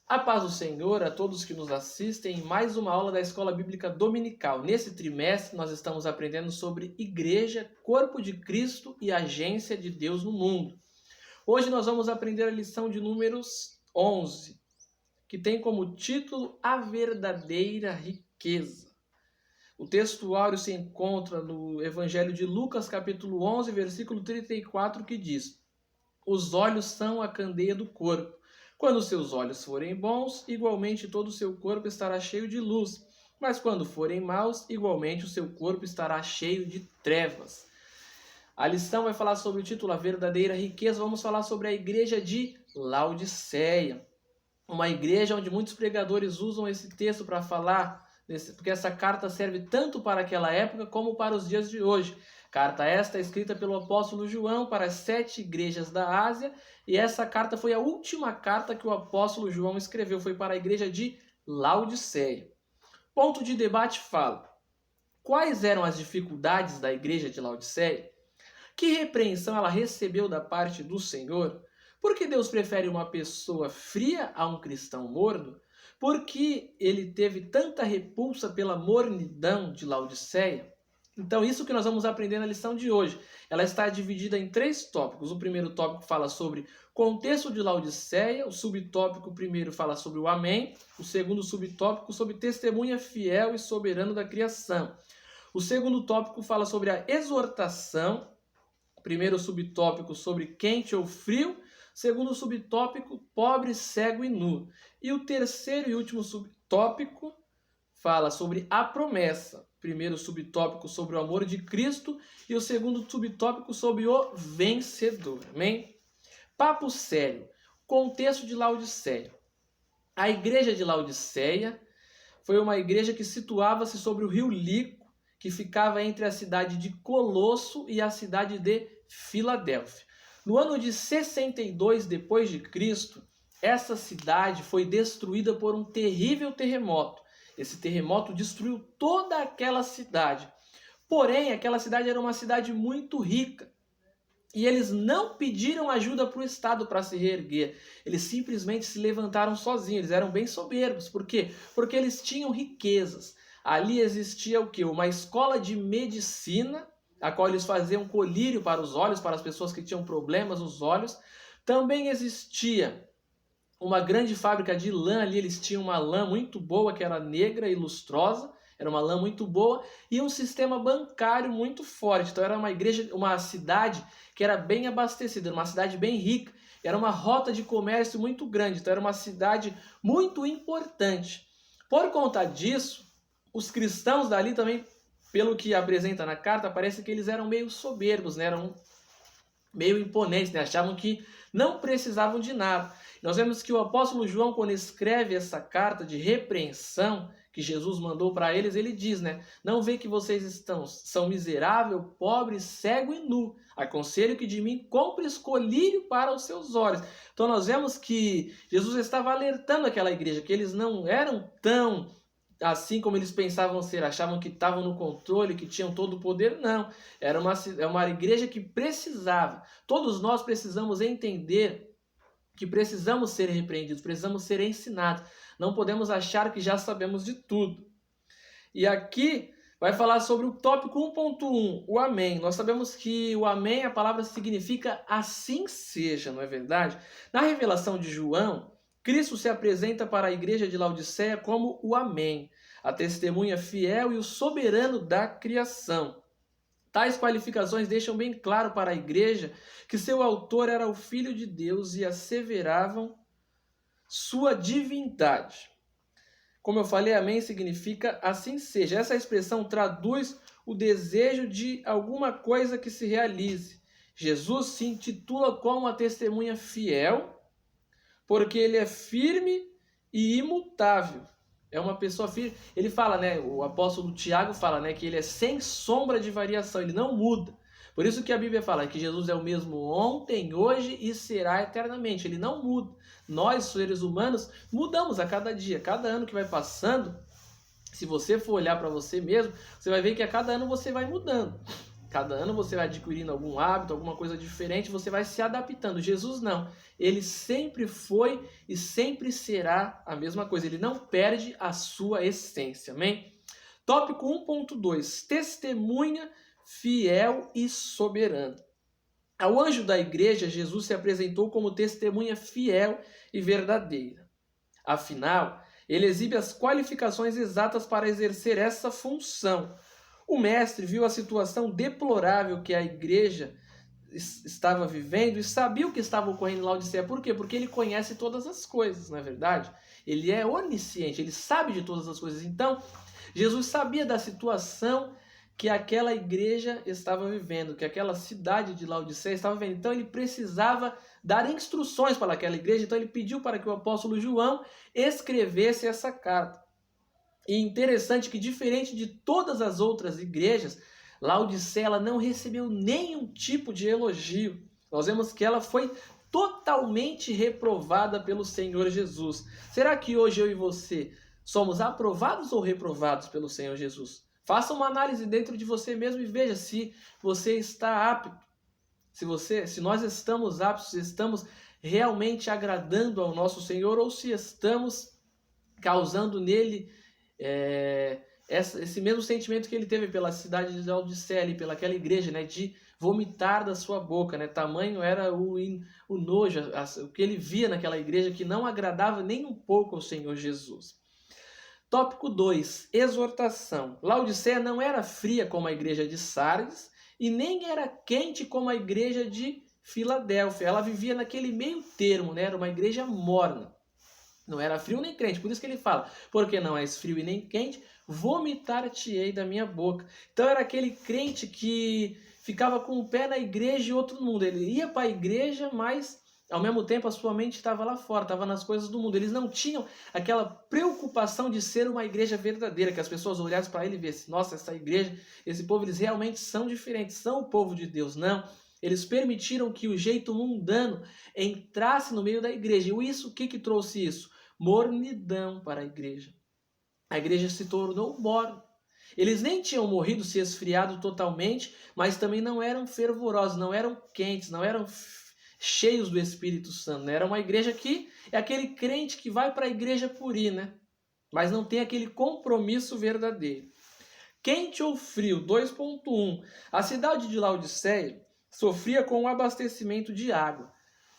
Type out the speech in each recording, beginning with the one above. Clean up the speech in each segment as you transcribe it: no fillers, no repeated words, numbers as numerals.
A paz do Senhor a todos que nos assistem em mais uma aula da Escola Bíblica Dominical. Nesse trimestre nós estamos aprendendo sobre Igreja, Corpo de Cristo e Agência de Deus no Mundo. Hoje nós vamos aprender a lição de números 11, que tem como título A Verdadeira Riqueza. O texto áureo se encontra no Evangelho de Lucas, capítulo 11, versículo 34, que diz: Os olhos são a candeia do corpo. Quando seus olhos forem bons, igualmente todo o seu corpo estará cheio de luz. Mas quando forem maus, igualmente o seu corpo estará cheio de trevas. A lição vai falar sobre o título A Verdadeira Riqueza. Vamos falar sobre a igreja de Laodiceia. Uma igreja onde muitos pregadores usam esse texto para falar, porque essa carta serve tanto para aquela época como para os dias de hoje. Carta esta escrita pelo apóstolo João para as 7 igrejas da Ásia, e essa carta foi a última carta que o apóstolo João escreveu, foi para a igreja de Laodiceia. Ponto de debate fala: quais eram as dificuldades da igreja de Laodiceia? Que repreensão ela recebeu da parte do Senhor? Por que Deus prefere uma pessoa fria a um cristão morno? Por que ele teve tanta repulsa pela mornidão de Laodiceia? Então, isso que nós vamos aprender na lição de hoje. Ela está dividida em 3 tópicos. O primeiro tópico fala sobre contexto de Laodiceia. O subtópico primeiro fala sobre o Amém. O segundo subtópico sobre testemunha fiel e soberano da criação. O segundo tópico fala sobre a exortação. O primeiro subtópico sobre quente ou frio. Segundo subtópico, pobre, cego e nu. E o terceiro e último subtópico fala sobre a promessa. Primeiro subtópico sobre o amor de Cristo e o segundo subtópico sobre o vencedor. Amém? Papo sério. Contexto de Laodiceia. A igreja de Laodiceia foi uma igreja que situava-se sobre o rio Lico, que ficava entre a cidade de Colosso e a cidade de Filadélfia. No ano de 62 depois de Cristo, essa cidade foi destruída por um terrível terremoto. Esse terremoto destruiu toda aquela cidade. Porém, aquela cidade era uma cidade muito rica. E eles não pediram ajuda para o Estado para se reerguer. Eles simplesmente se levantaram sozinhos. Eles eram bem soberbos. Por quê? Porque eles tinham riquezas. Ali existia o quê? Uma escola de medicina, a qual eles faziam colírio para os olhos, para as pessoas que tinham problemas nos olhos. Também existia uma grande fábrica de lã ali, eles tinham uma lã muito boa, que era negra e lustrosa, era uma lã muito boa, e um sistema bancário muito forte. Então era uma igreja, uma cidade que era bem abastecida, uma cidade bem rica, era uma rota de comércio muito grande, então era uma cidade muito importante. Por conta disso, os cristãos dali também, pelo que apresenta na carta, parece que eles eram meio soberbos, né? Eram meio imponentes, né? Achavam que não precisavam de nada. Nós vemos que o apóstolo João, quando escreve essa carta de repreensão que Jesus mandou para eles, ele diz, né? Não vê que vocês são miserável, pobre, cego e nu. Aconselho que de mim compres colírio para os seus olhos. Então nós vemos que Jesus estava alertando aquela igreja, que eles não eram tão assim como eles pensavam ser, achavam que estavam no controle, que tinham todo o poder. Não, era uma igreja que precisava. Todos nós precisamos entender que precisamos ser repreendidos, precisamos ser ensinados. Não podemos achar que já sabemos de tudo. E aqui vai falar sobre o tópico 1.1, o Amém. Nós sabemos que o Amém, a palavra significa assim seja, não é verdade? Na revelação de João, Cristo se apresenta para a igreja de Laodiceia como o Amém, a testemunha fiel e o soberano da criação. Tais qualificações deixam bem claro para a igreja que seu autor era o Filho de Deus e asseveravam sua divindade. Como eu falei, amém significa assim seja. Essa expressão traduz o desejo de alguma coisa que se realize. Jesus se intitula como a testemunha fiel, porque ele é firme e imutável. É uma pessoa firme. Ele fala, né? O apóstolo Tiago fala, né? Que ele é sem sombra de variação. Ele não muda. Por isso que a Bíblia fala que Jesus é o mesmo ontem, hoje e será eternamente. Ele não muda. Nós, seres humanos, mudamos a cada dia. Cada ano que vai passando, se você for olhar para você mesmo, você vai ver que a cada ano você vai mudando. Cada ano você vai adquirindo algum hábito, alguma coisa diferente, você vai se adaptando. Jesus não. Ele sempre foi e sempre será a mesma coisa. Ele não perde a sua essência. Amém? Tópico 1.2. Testemunha fiel e soberana. Ao anjo da igreja, Jesus se apresentou como testemunha fiel e verdadeira. Afinal, ele exibe as qualificações exatas para exercer essa função. O mestre viu a situação deplorável que a igreja estava vivendo e sabia o que estava ocorrendo em Laodiceia. Por quê? Porque ele conhece todas as coisas, não é verdade? Ele é onisciente, ele sabe de todas as coisas. Então, Jesus sabia da situação que aquela igreja estava vivendo, que aquela cidade de Laodiceia estava vivendo. Então ele precisava dar instruções para aquela igreja, então ele pediu para que o apóstolo João escrevesse essa carta. E interessante que, diferente de todas as outras igrejas, Laodiceia ela não recebeu nenhum tipo de elogio. Nós vemos que ela foi totalmente reprovada pelo Senhor Jesus. Será que hoje eu e você somos aprovados ou reprovados pelo Senhor Jesus? Faça uma análise dentro de você mesmo e veja se você está apto. Se nós estamos aptos, se estamos realmente agradando ao nosso Senhor ou se estamos causando nele esse mesmo sentimento que ele teve pela cidade de Laodiceia, pelaquela igreja, né, de vomitar da sua boca, né? Tamanho era o nojo, o que ele via naquela igreja que não agradava nem um pouco ao Senhor Jesus. Tópico 2, exortação. Laodiceia não era fria como a igreja de Sardes e nem era quente como a igreja de Filadélfia. Ela vivia naquele meio termo, né? Era uma igreja morna. Não era frio nem quente, por isso que ele fala, porque não és frio e nem quente, vomitar-te-ei da minha boca. Então era aquele crente que ficava com um pé na igreja e outro no mundo. Ele ia para a igreja, mas ao mesmo tempo a sua mente estava lá fora, estava nas coisas do mundo. Eles não tinham aquela preocupação de ser uma igreja verdadeira, que as pessoas olhassem para ele e vissem, nossa, essa igreja, esse povo, eles realmente são diferentes, são o povo de Deus. Não, eles permitiram que o jeito mundano entrasse no meio da igreja. E isso, o que trouxe isso? Mornidão para a igreja. A igreja se tornou morna. Eles nem tinham morrido, se esfriado totalmente, mas também não eram fervorosos, não eram quentes, não eram cheios do Espírito Santo. Né? Era uma igreja que é aquele crente que vai para a igreja por ir, né? Mas não tem aquele compromisso verdadeiro. Quente ou frio, 2.1. A cidade de Laodiceia sofria com o abastecimento de água.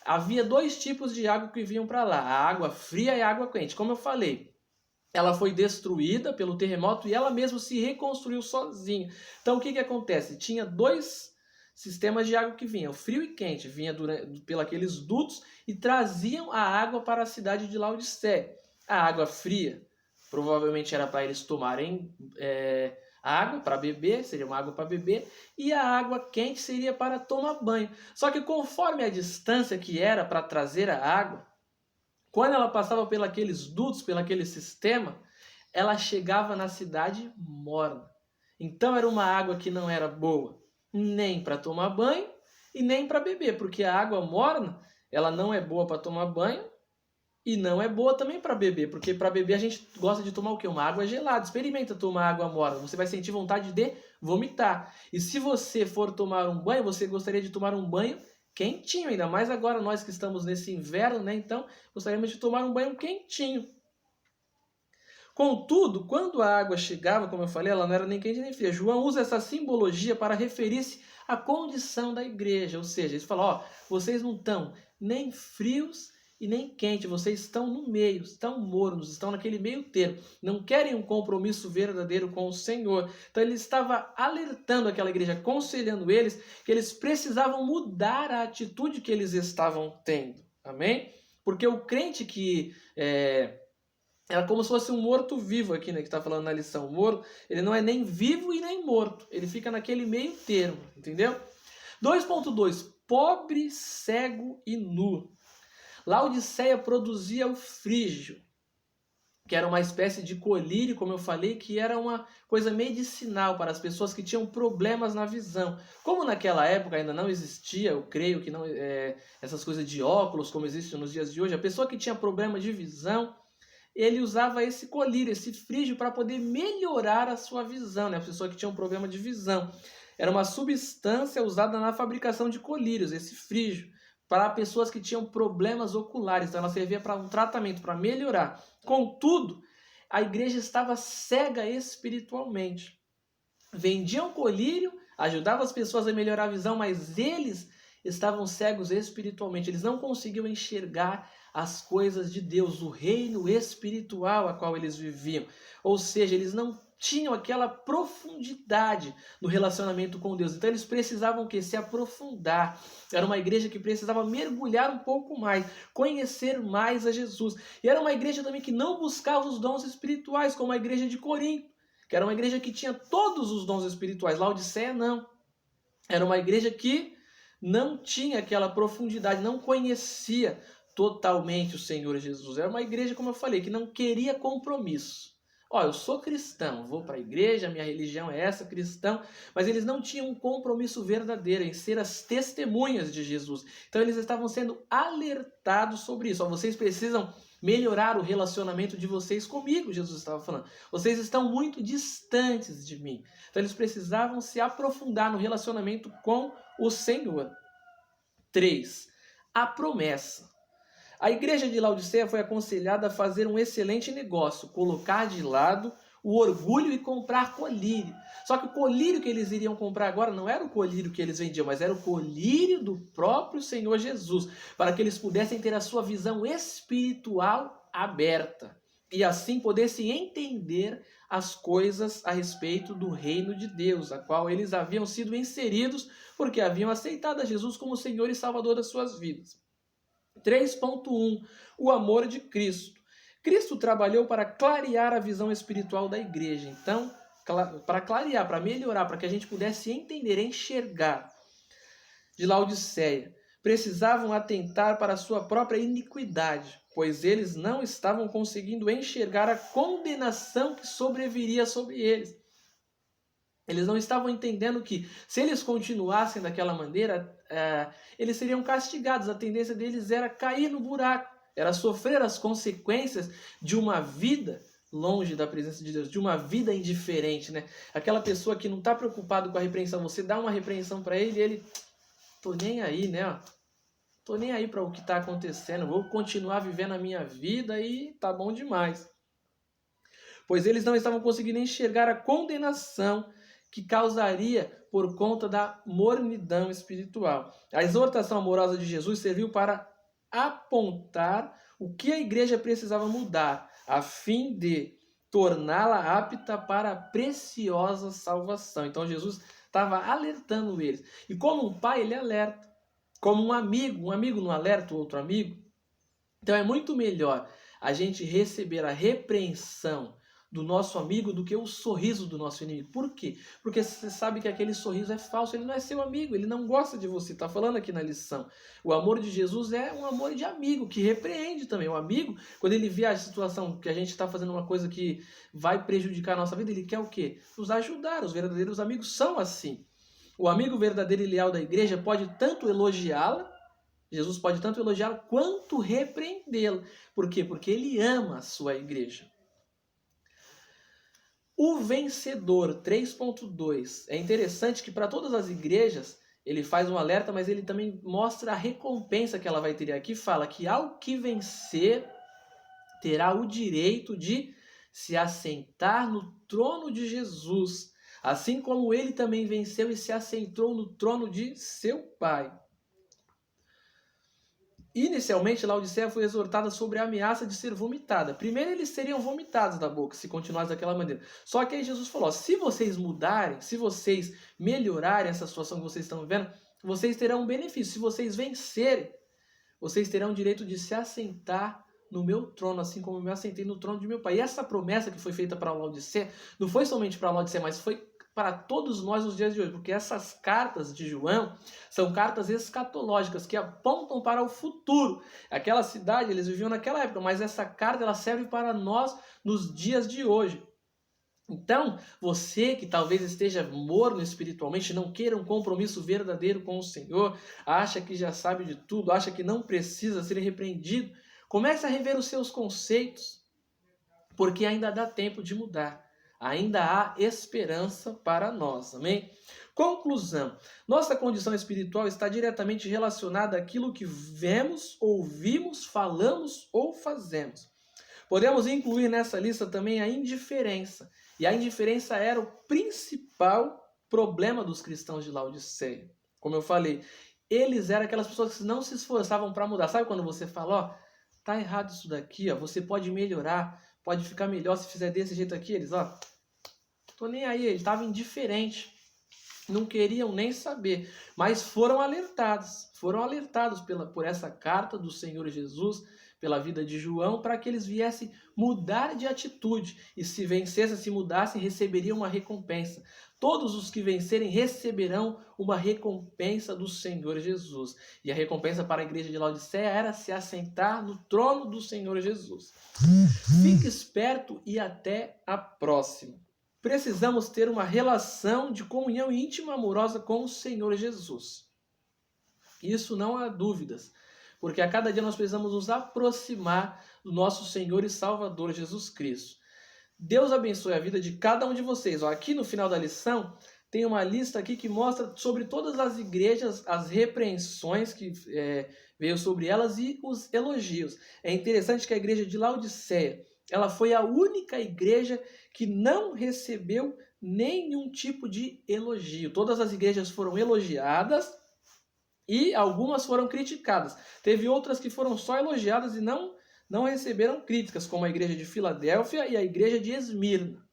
Havia dois tipos de água que vinham para lá, a água fria e a água quente. Como eu falei, ela foi destruída pelo terremoto e ela mesma se reconstruiu sozinha. Então o que acontece? Tinha dois sistemas de água que vinham, frio e quente, vinha pelos dutos e traziam a água para a cidade de Laodiceia. A água fria provavelmente era para eles tomarem água para beber, seria uma água para beber, e a água quente seria para tomar banho. Só que conforme a distância que era para trazer a água, quando ela passava pelos dutos, pelaquele sistema, ela chegava na cidade morna. Então era uma água que não era boa nem para tomar banho e nem para beber, porque a água morna, ela não é boa para tomar banho e não é boa também para beber, porque para beber a gente gosta de tomar o quê? Uma água gelada. Experimenta tomar água morna, você vai sentir vontade de vomitar. E se você for tomar um banho, você gostaria de tomar um banho quentinho, ainda mais agora nós que estamos nesse inverno, né? Então gostaríamos de tomar um banho quentinho. Contudo, quando a água chegava, como eu falei, ela não era nem quente nem fria. João usa essa simbologia para referir-se à condição da igreja, ou seja, ele fala, ó, vocês não estão nem frios e nem quente, vocês estão no meio, estão mornos, estão naquele meio termo, não querem um compromisso verdadeiro com o Senhor. Então ele estava alertando aquela igreja, aconselhando eles que eles precisavam mudar a atitude que eles estavam tendo, amém? Porque o crente que era como se fosse um morto-vivo aqui, né, que está falando na lição, o morto, ele não é nem vivo e nem morto, ele fica naquele meio termo, entendeu? 2.2, pobre, cego e nu. Laodiceia produzia o frígio, que era uma espécie de colírio, como eu falei, que era uma coisa medicinal para as pessoas que tinham problemas na visão. Como naquela época ainda não existia, eu creio que não essas coisas de óculos, como existem nos dias de hoje, a pessoa que tinha problema de visão, ele usava esse colírio, esse frígio, para poder melhorar a sua visão, né? A pessoa que tinha um problema de visão. era uma substância usada na fabricação de colírios, esse frígio, para pessoas que tinham problemas oculares. Então ela servia para um tratamento, para melhorar. Contudo, a igreja estava cega espiritualmente. Vendiam colírio, ajudavam as pessoas a melhorar a visão, mas eles estavam cegos espiritualmente. Eles não conseguiam enxergar as coisas de Deus, o reino espiritual a qual eles viviam. Ou seja, eles não tinham aquela profundidade no relacionamento com Deus. Então eles precisavam se aprofundar. Era uma igreja que precisava mergulhar um pouco mais, conhecer mais a Jesus. E era uma igreja também que não buscava os dons espirituais, como a igreja de Corinto, que era uma igreja que tinha todos os dons espirituais. Laodiceia não. Era uma igreja que não tinha aquela profundidade, não conhecia totalmente o Senhor Jesus. Era uma igreja, como eu falei, que não queria compromisso. Ó, eu sou cristão, vou para a igreja, minha religião é essa, cristão, mas eles não tinham um compromisso verdadeiro em ser as testemunhas de Jesus. Então eles estavam sendo alertados sobre isso. Ó, vocês precisam melhorar o relacionamento de vocês comigo, Jesus estava falando. Vocês estão muito distantes de mim. Então eles precisavam se aprofundar no relacionamento com o Senhor. 3. A promessa. A igreja de Laodiceia foi aconselhada a fazer um excelente negócio, colocar de lado o orgulho e comprar colírio. Só que o colírio que eles iriam comprar agora não era o colírio que eles vendiam, mas era o colírio do próprio Senhor Jesus, para que eles pudessem ter a sua visão espiritual aberta e assim pudessem entender as coisas a respeito do reino de Deus, a qual eles haviam sido inseridos porque haviam aceitado a Jesus como Senhor e Salvador das suas vidas. 3.1. O amor de Cristo. Cristo trabalhou para clarear a visão espiritual da igreja. Então, para clarear, para melhorar, para que a gente pudesse entender, enxergar. De Laodiceia, precisavam atentar para a sua própria iniquidade, pois eles não estavam conseguindo enxergar a condenação que sobreviria sobre eles. Eles não estavam entendendo que, se eles continuassem daquela maneira, eles seriam castigados. A tendência deles era cair no buraco, era sofrer as consequências de uma vida longe da presença de Deus, de uma vida indiferente, né? Aquela pessoa que não está preocupado com a repreensão, você dá uma repreensão para ele e ele, tô nem aí, né? Tô nem aí para o que está acontecendo, vou continuar vivendo a minha vida e tá bom demais. Pois eles não estavam conseguindo enxergar a condenação que causaria por conta da mornidão espiritual. A exortação amorosa de Jesus serviu para apontar o que a igreja precisava mudar, a fim de torná-la apta para a preciosa salvação. Então Jesus estava alertando eles. E como um pai, ele alerta. Como um amigo não alerta o outro amigo. Então é muito melhor a gente receber a repreensão do nosso amigo do que o sorriso do nosso inimigo. Por quê? Porque você sabe que aquele sorriso é falso, ele não é seu amigo, ele não gosta de você. Está falando aqui na lição. O amor de Jesus é um amor de amigo, que repreende também. O amigo, quando ele vê a situação que a gente está fazendo uma coisa que vai prejudicar a nossa vida, ele quer o quê? Nos ajudar. Os verdadeiros amigos são assim. O amigo verdadeiro e leal da igreja pode tanto elogiá-la, Jesus pode tanto elogiá-la quanto repreendê-la. Por quê? Porque ele ama a sua igreja. O vencedor, 3.2. É interessante que para todas as igrejas ele faz um alerta, mas ele também mostra a recompensa que ela vai ter. Aqui fala que ao que vencer terá o direito de se assentar no trono de Jesus, assim como ele também venceu e se assentou no trono de seu Pai. Inicialmente, Laodiceia foi exortada sobre a ameaça de ser vomitada. Primeiro, eles seriam vomitados da boca, se continuasse daquela maneira. Só que aí Jesus falou, se vocês mudarem, se vocês melhorarem essa situação que vocês estão vivendo, vocês terão um benefício. Se vocês vencerem, vocês terão o direito de se assentar no meu trono, assim como eu me assentei no trono de meu Pai. E essa promessa que foi feita para Laodiceia, não foi somente para Laodiceia, mas foi para todos nós nos dias de hoje, porque essas cartas de João são cartas escatológicas que apontam para o futuro. Aquela cidade, eles viviam naquela época, mas essa carta ela serve para nós nos dias de hoje. Então, você que talvez esteja morno espiritualmente, não queira um compromisso verdadeiro com o Senhor, acha que já sabe de tudo, acha que não precisa ser repreendido, comece a rever os seus conceitos, porque ainda dá tempo de mudar. Ainda há esperança para nós, amém? Conclusão: nossa condição espiritual está diretamente relacionada àquilo que vemos, ouvimos, falamos ou fazemos. Podemos incluir nessa lista também a indiferença. E a indiferença era o principal problema dos cristãos de Laodiceia. Como eu falei, eles eram aquelas pessoas que não se esforçavam para mudar. Sabe quando você fala, ó, tá errado isso daqui, ó, você pode melhorar, pode ficar melhor se fizer desse jeito aqui? Eles, ó, tô nem aí, ele estava indiferente. Não queriam nem saber, mas foram alertados por essa carta do Senhor Jesus, pela vida de João, para que eles viessem mudar de atitude, e se vencessem, se mudassem, receberiam uma recompensa. Todos os que vencerem receberão uma recompensa do Senhor Jesus. E a recompensa para a igreja de Laodiceia era se assentar no trono do Senhor Jesus. Fique esperto e até a próxima. Precisamos ter uma relação de comunhão íntima e amorosa com o Senhor Jesus. Isso não há dúvidas, porque a cada dia nós precisamos nos aproximar do nosso Senhor e Salvador Jesus Cristo. Deus abençoe a vida de cada um de vocês. Aqui no final da lição tem uma lista aqui que mostra sobre todas as igrejas, as repreensões que veio sobre elas e os elogios. É interessante que a igreja de Laodiceia, ela foi a única igreja que não recebeu nenhum tipo de elogio. Todas as igrejas foram elogiadas e algumas foram criticadas. Teve outras que foram só elogiadas e não receberam críticas, como a igreja de Filadélfia e a igreja de Esmirna.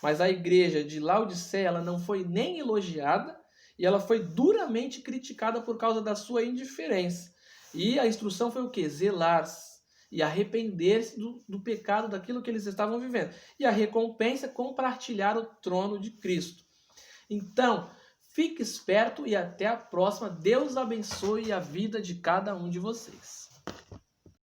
Mas a igreja de Laodiceia, ela não foi nem elogiada e ela foi duramente criticada por causa da sua indiferença. E a instrução foi o quê? Zelar-se e arrepender-se do pecado, daquilo que eles estavam vivendo. E a recompensa é compartilhar o trono de Cristo. Então, fique esperto e até a próxima. Deus abençoe a vida de cada um de vocês.